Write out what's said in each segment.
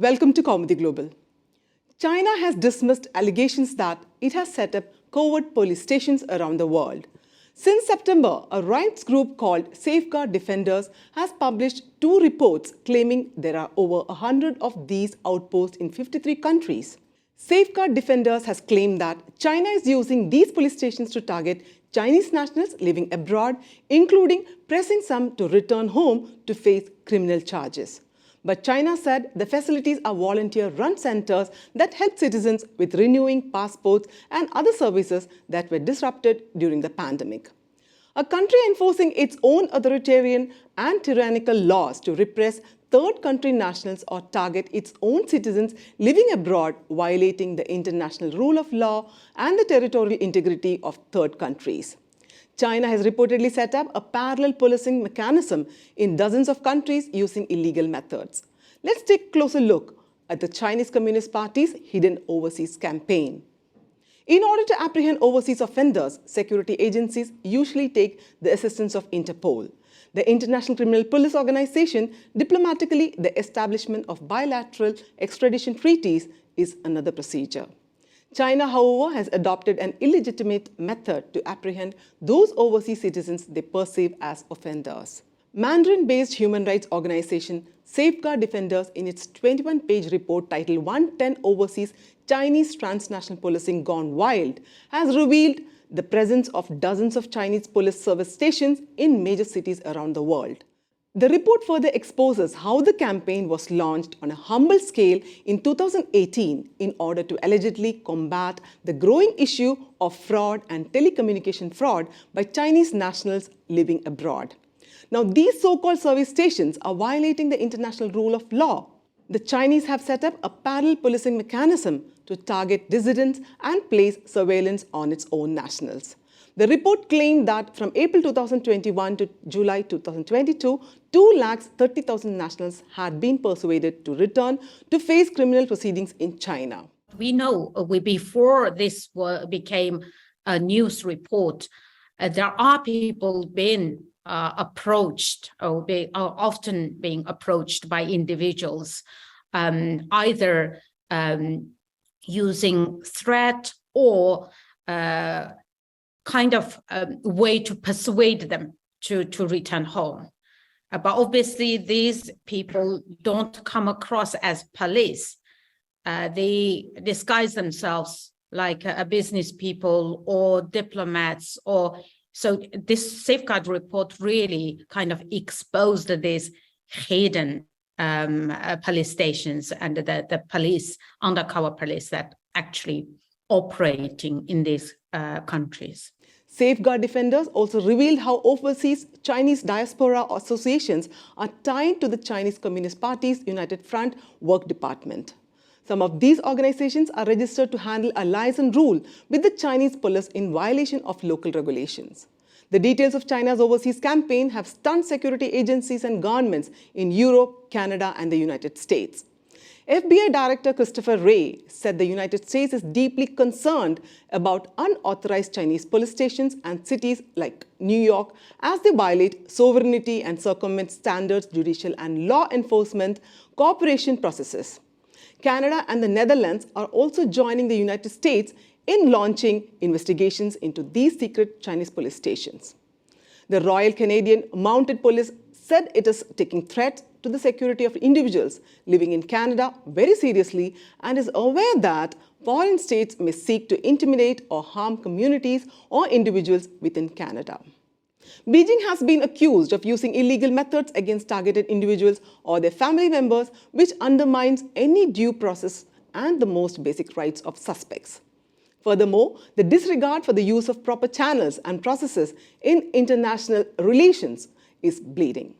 Welcome to Kaumudy Global. China has dismissed allegations that it has set up covert police stations around the world. Since September, a rights group called Safeguard Defenders has published 2 reports claiming there are over 100 of these outposts in 53 countries. Safeguard Defenders has claimed that China is using these police stations to target Chinese nationals living abroad, including pressing some to return home to face criminal charges. But China said the facilities are volunteer-run centers that help citizens with renewing passports and other services that were disrupted during the pandemic. A country enforcing its own authoritarian and tyrannical laws to repress third country nationals or target its own citizens living abroad, violating the international rule of law and the territorial integrity of third countries. China has reportedly set up a parallel policing mechanism in dozens of countries using illegal methods. Let's take a closer look at the Chinese Communist Party's hidden overseas campaign. In order to apprehend overseas offenders, security agencies usually take the assistance of Interpol, the International Criminal Police Organization. Diplomatically, the establishment of bilateral extradition treaties is another procedure. China, however, has adopted an illegitimate method to apprehend those overseas citizens they perceive as offenders. Mandarin-based human rights organization Safeguard Defenders, in its 21-page report titled 110 Overseas Chinese Transnational Policing Gone Wild, has revealed the presence of dozens of Chinese police service stations in major cities around the world. The report further exposes how the campaign was launched on a humble scale in 2018 in order to allegedly combat the growing issue of fraud and telecommunication fraud by Chinese nationals living abroad. Now, these so-called service stations are violating the international rule of law. The Chinese have set up a parallel policing mechanism to target dissidents and place surveillance on its own nationals. The report claimed that from April 2021 to July 2022, 230,000 nationals had been persuaded to return to face criminal proceedings in China. We know before this became a news report, there are people being approached or often being approached by individuals, either using threat or kind of way to persuade them to return home. But obviously, these people don't come across as police. They disguise themselves like a business people or diplomats. So this Safeguard report really kind of exposed these hidden police stations and the police, undercover police that actually operating in these countries. Safeguard Defenders also revealed how overseas Chinese diaspora associations are tied to the Chinese Communist Party's United Front Work Department. Some of these organizations are registered to handle allies and rule with the Chinese police in violation of local regulations. The details of China's overseas campaign have stunned security agencies and governments in Europe, Canada, and the United States. FBI Director Christopher Wray said the United States is deeply concerned about unauthorized Chinese police stations and cities like New York as they violate sovereignty and circumvent standards, judicial and law enforcement cooperation processes. Canada and the Netherlands are also joining the United States in launching investigations into these secret Chinese police stations. The Royal Canadian Mounted Police said it is taking threats to the security of individuals living in Canada very seriously and is aware that foreign states may seek to intimidate or harm communities or individuals within Canada. Beijing has been accused of using illegal methods against targeted individuals or their family members, which undermines any due process and the most basic rights of suspects. Furthermore, the disregard for the use of proper channels and processes in international relations is bleeding.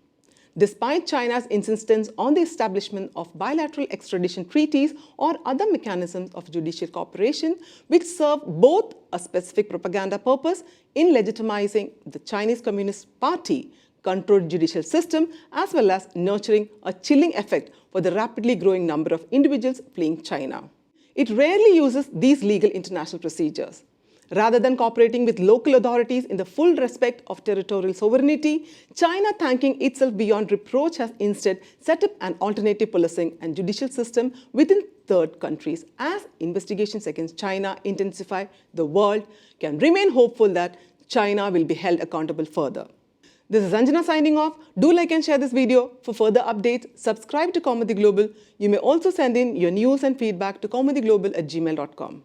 Despite China's insistence on the establishment of bilateral extradition treaties or other mechanisms of judicial cooperation, which serve both a specific propaganda purpose in legitimizing the Chinese Communist Party-controlled judicial system, as well as nurturing a chilling effect for the rapidly growing number of individuals fleeing China. It rarely uses these legal international procedures. Rather than cooperating with local authorities in the full respect of territorial sovereignty, China, thanking itself beyond reproach, has instead set up an alternative policing and judicial system within third countries. As investigations against China intensify, the world can remain hopeful that China will be held accountable further. This is Anjana signing off. Do like and share this video. For further updates, subscribe to Kaumudy Global. You may also send in your news and feedback to kaumudyglobal@gmail.com.